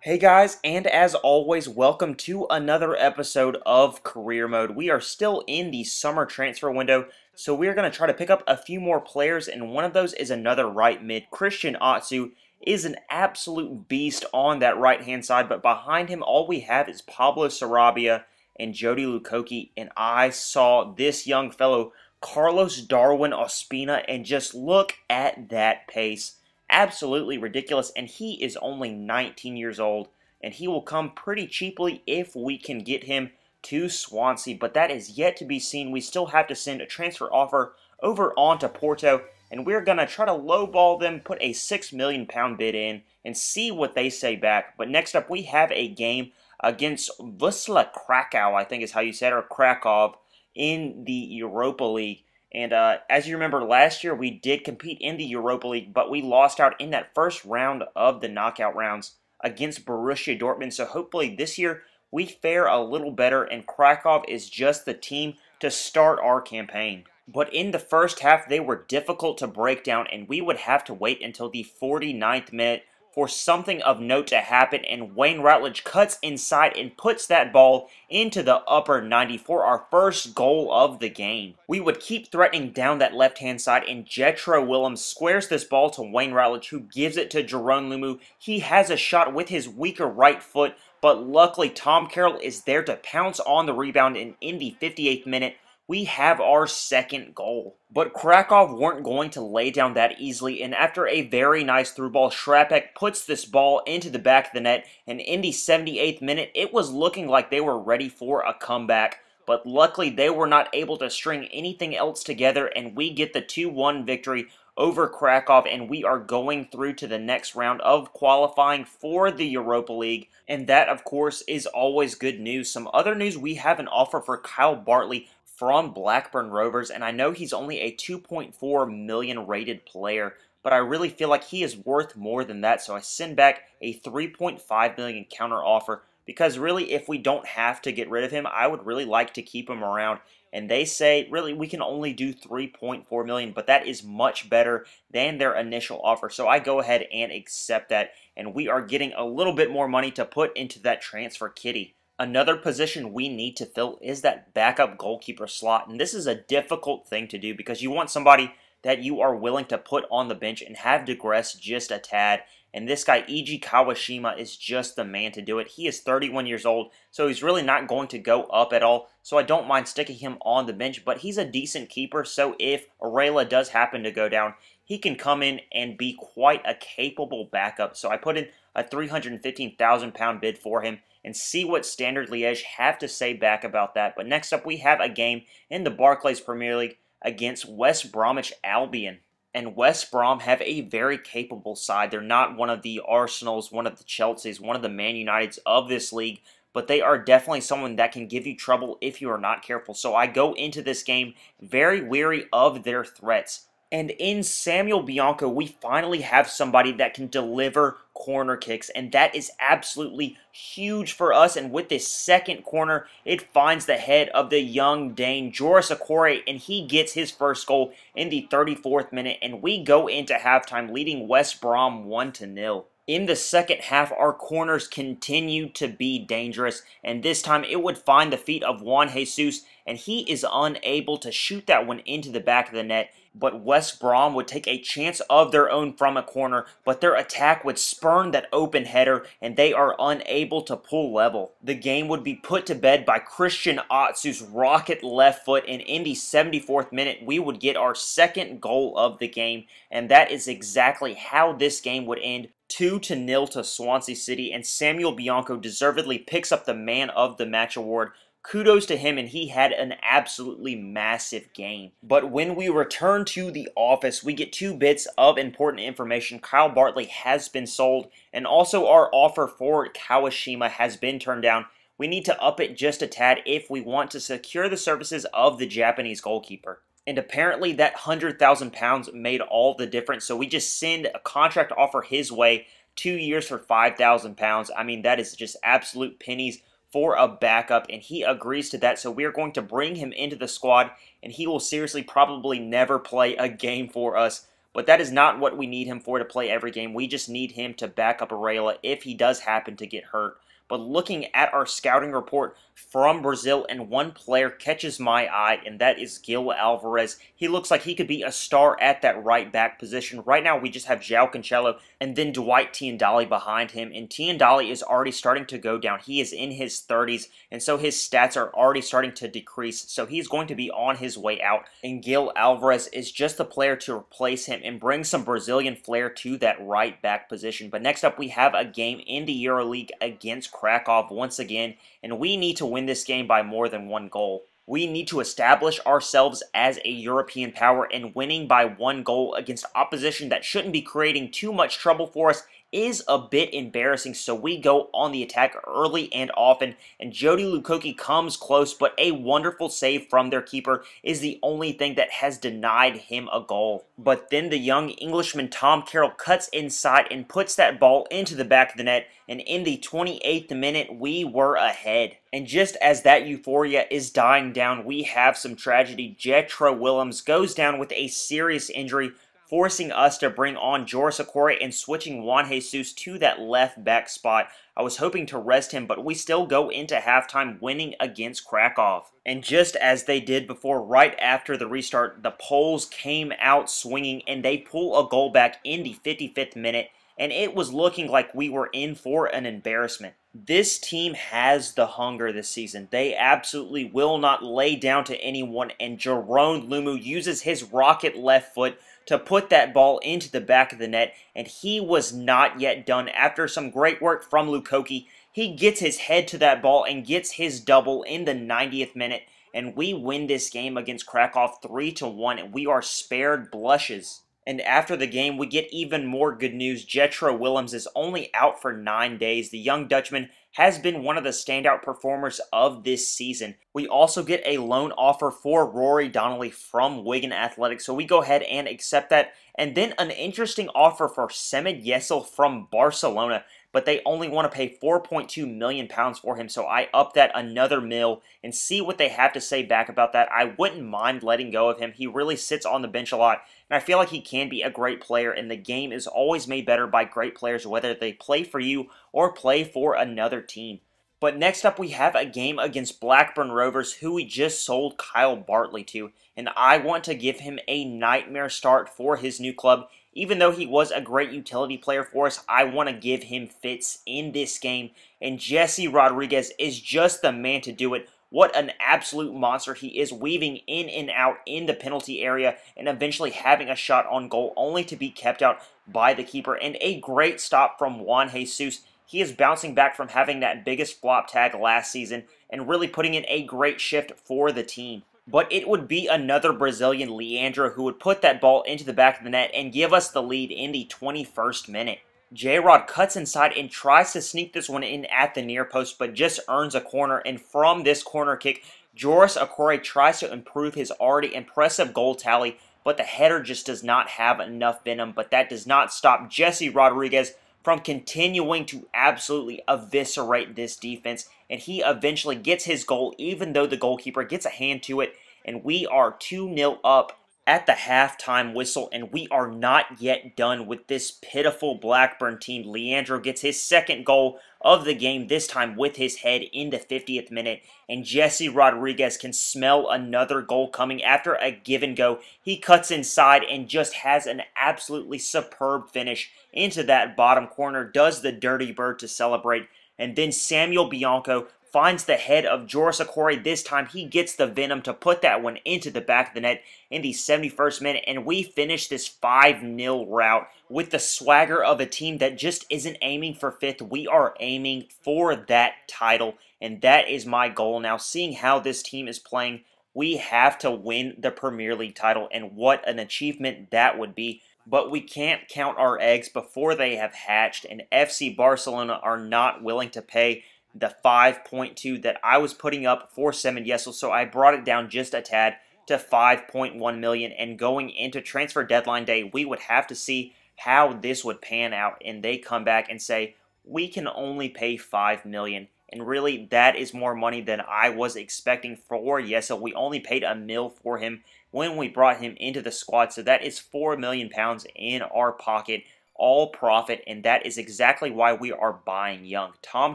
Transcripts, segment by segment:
Hey guys, and as always, welcome to another episode of Career Mode. We are still in the summer transfer window, so we're going to try to pick up a few more players, and one of those is another right mid. Christian Atsu is an absolute beast on that right-hand side, but behind him, all we have is Pablo Sarabia and Jody Lukoki, and I saw this young fellow, Carlos Darwin Ospina, and just look at that pace. Absolutely ridiculous, and he is only 19 years old, and he will come pretty cheaply if we can get him to Swansea, but that is yet to be seen. We still have to send a transfer offer over onto Porto, and we're going to try to lowball them, put a £6 million bid in, and see what they say back. But next up, we have a game against Wisla Krakow, I think is how you said it, or Krakow, in the Europa League. And as you remember, last year we did compete in the Europa League, but we lost out in that first round of the knockout rounds against Borussia Dortmund. So hopefully this year we fare a little better, and Krakow is just the team to start our campaign. But in the first half, they were difficult to break down, and we would have to wait until the 49th minute for something of note to happen, and Wayne Routledge cuts inside and puts that ball into the upper 90 for our first goal of the game. We would keep threatening down that left-hand side, and Jetro Willems squares this ball to Wayne Routledge, who gives it to Jerome Lumu. He has a shot with his weaker right foot, but luckily Tom Carroll is there to pounce on the rebound, and in the 58th minute, we have our second goal. But Krakow weren't going to lay down that easily, and after a very nice through ball, Shrapek puts this ball into the back of the net, and in the 78th minute, it was looking like they were ready for a comeback. But luckily, they were not able to string anything else together, and we get the 2-1 victory over Krakow, and we are going through to the next round of qualifying for the Europa League, and that, of course, is always good news. Some other news, we have an offer for Kyle Bartley from Blackburn Rovers, and I know he's only a 2.4 million rated player, but I really feel like he is worth more than that, so I send back a 3.5 million counter offer, because really, if we don't have to get rid of him, I would really like to keep him around. And they say, really, we can only do 3.4 million, but that is much better than their initial offer. So I go ahead and accept that, and we are getting a little bit more money to put into that transfer kitty. Another position we need to fill is that backup goalkeeper slot, and this is a difficult thing to do because you want somebody that you are willing to put on the bench and have digress just a tad. And this guy, Eiji Kawashima, is just the man to do it. He is 31 years old, so he's really not going to go up at all. So I don't mind sticking him on the bench, but he's a decent keeper. So if Arela does happen to go down, he can come in and be quite a capable backup. So I put in a £315,000 bid for him and see what Standard Liège have to say back about that. But next up, we have a game in the Barclays Premier League against West Bromwich Albion. And West Brom have a very capable side. They're not one of the Arsenals, one of the Chelseas, one of the Man Uniteds of this league, but they are definitely someone that can give you trouble if you are not careful. So I go into this game very weary of their threats. And in Samuel Bianco, we finally have somebody that can deliver corner kicks, and that is absolutely huge for us. And with this second corner, it finds the head of the young Dane, Joris Okore, and he gets his first goal in the 34th minute, and we go into halftime leading West Brom 1-0. In the second half, our corners continue to be dangerous, and this time it would find the feet of Juan Jesus, and he is unable to shoot that one into the back of the net. But West Brom would take a chance of their own from a corner, but their attack would spurn that open header, and they are unable to pull level. The game would be put to bed by Christian Atsu's rocket left foot, and in the 74th minute, we would get our second goal of the game, and that is exactly how this game would end. 2-0 to Swansea City, and Samuel Bianco deservedly picks up the Man of the Match award. Kudos to him, and he had an absolutely massive game. But when we return to the office, we get two bits of important information. Kyle Bartley has been sold, and also our offer for Kawashima has been turned down. We need to up it just a tad if we want to secure the services of the Japanese goalkeeper. And apparently that £100,000 made all the difference, so we just send a contract offer his way, 2 years for £5,000. I mean, that is just absolute pennies for a backup, and he agrees to that, so we're going to bring him into the squad, and he will seriously probably never play a game for us. but that is not what we need him for to play every game. We just need him to back up Arela if he does happen to get hurt. But looking at our scouting report from Brazil, and one player catches my eye, and that is Gil Alvarez. He looks like he could be a star at that right back position. Right now, we just have João Cancelo and then Dwight Tiendali behind him, and Tiendali is already starting to go down. He is in his 30s, and so his stats are already starting to decrease, so he's going to be on his way out, and Gil Alvarez is just the player to replace him and bring some Brazilian flair to that right back position. But next up, we have a game in the EuroLeague against Krakow once again, and we need to win this game by more than one goal. We need to establish ourselves as a European power, and winning by one goal against opposition that shouldn't be creating too much trouble for us is a bit embarrassing, so we go on the attack early and often, and Jody Lukoki comes close, but a wonderful save from their keeper is the only thing that has denied him a goal. But then the young Englishman Tom Carroll cuts inside and puts that ball into the back of the net, and in the 28th minute, we were ahead. And just as that euphoria is dying down, we have some tragedy. Jetro Willems goes down with a serious injury, forcing us to bring on Joris Okorie and switching Juan Jesus to that left back spot. I was hoping to rest him, but we still go into halftime winning against Krakow. And just as they did before, right after the restart, the Poles came out swinging and they pull a goal back in the 55th minute, and it was looking like we were in for an embarrassment. This team has the hunger this season. They absolutely will not lay down to anyone, and Jerome Lumu uses his rocket left foot to put that ball into the back of the net, and he was not yet done. After some great work from Lukoki, he gets his head to that ball and gets his double in the 90th minute, and we win this game against Krakow 3-1, and we are spared blushes. And after the game, we get even more good news. Jetro Willems is only out for 9 days. The young Dutchman has been one of the standout performers of this season. We also get a loan offer for Rory Donnelly from Wigan Athletic, so we go ahead and accept that. And then an interesting offer for Semed Yessel from Barcelona, but they only want to pay £4.2 million for him, so I up that another mil and see what they have to say back about that. I wouldn't mind letting go of him. He really sits on the bench a lot, and I feel like he can be a great player, and the game is always made better by great players, whether they play for you or play for another team. But next up, we have a game against Blackburn Rovers, who we just sold Kyle Bartley to, and I want to give him a nightmare start for his new club. Even though he was a great utility player for us, I want to give him fits in this game, and Jesse Rodriguez is just the man to do it. What an absolute monster he is, weaving in and out in the penalty area and eventually having a shot on goal only to be kept out by the keeper. And a great stop from Juan Jesus. He is bouncing back from having that biggest flop tag last season and really putting in a great shift for the team. But it would be another Brazilian, Leandro, who would put that ball into the back of the net and give us the lead in the 21st minute. J-Rod cuts inside and tries to sneak this one in at the near post, but just earns a corner, and from this corner kick, Joris Okorie tries to improve his already impressive goal tally, but the header just does not have enough venom. But that does not stop Jesse Rodriguez from continuing to absolutely eviscerate this defense, and he eventually gets his goal even though the goalkeeper gets a hand to it, and we are 2-0 up at the halftime whistle, and we are not yet done with this pitiful Blackburn team. Leandro gets his second goal of the game, this time with his head in the 50th minute, and Jesse Rodriguez can smell another goal coming after a give and go. He cuts inside and just has an absolutely superb finish into that bottom corner, does the dirty bird to celebrate, and then Samuel Bianco finds the head of Joris Okorie. This time he gets the venom to put that one into the back of the net in the 71st minute, and we finish this 5-0 rout with the swagger of a team that just isn't aiming for 5th. We are aiming for that title, and that is my goal now. Seeing how this team is playing, we have to win the Premier League title, and what an achievement that would be. But we can't count our eggs before they have hatched, and FC Barcelona are not willing to pay the 5.2 that I was putting up for Semed Yessel, so I brought it down just a tad to 5.1 million, and going into transfer deadline day, we would have to see how this would pan out, and they come back and say, we can only pay 5 million, and really that is more money than I was expecting for Yesa. We only paid $1 million for him when we brought him into the squad, so that is £4 million in our pocket, all profit, and that is exactly why we are buying young. Tom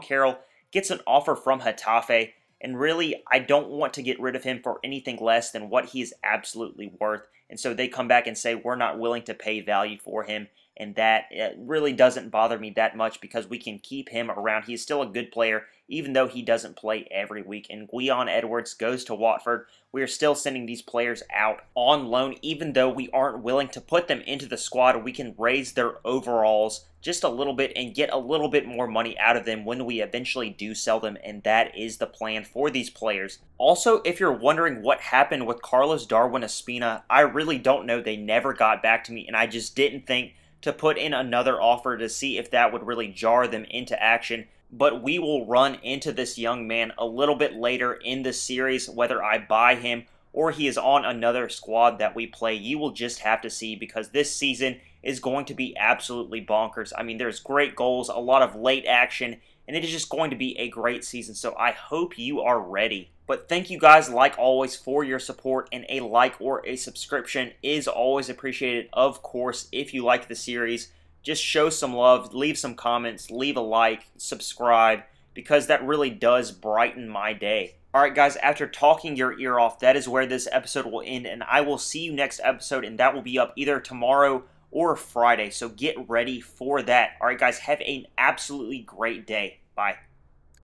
Carroll gets an offer from Getafe, and really, I don't want to get rid of him for anything less than what he is absolutely worth. And so they come back and say, we're not willing to pay value for him. And that really doesn't bother me that much because we can keep him around. He is still a good player, even though he doesn't play every week. And Guion Edwards goes to Watford. We are still sending these players out on loan, even though we aren't willing to put them into the squad. We can raise their overalls just a little bit and get a little bit more money out of them when we eventually do sell them, and that is the plan for these players. Also, if you're wondering what happened with Carlos Darwin Espina, I really don't know. They never got back to me, and I just didn't think to put in another offer to see if that would really jar them into action. But we will run into this young man a little bit later in the series, whether I buy him or he is on another squad that we play. You will just have to see, because this season is going to be absolutely bonkers. I mean, there's great goals, a lot of late action, and it is just going to be a great season, so I hope you are ready. But thank you guys, like always, for your support, and a like or a subscription is always appreciated. Of course, if you like the series, just show some love, leave some comments, leave a like, subscribe, because that really does brighten my day. Alright guys, after talking your ear off, that is where this episode will end, and I will see you next episode, and that will be up either tomorrow or Friday, so get ready for that. Alright guys, have an absolutely great day. Bye.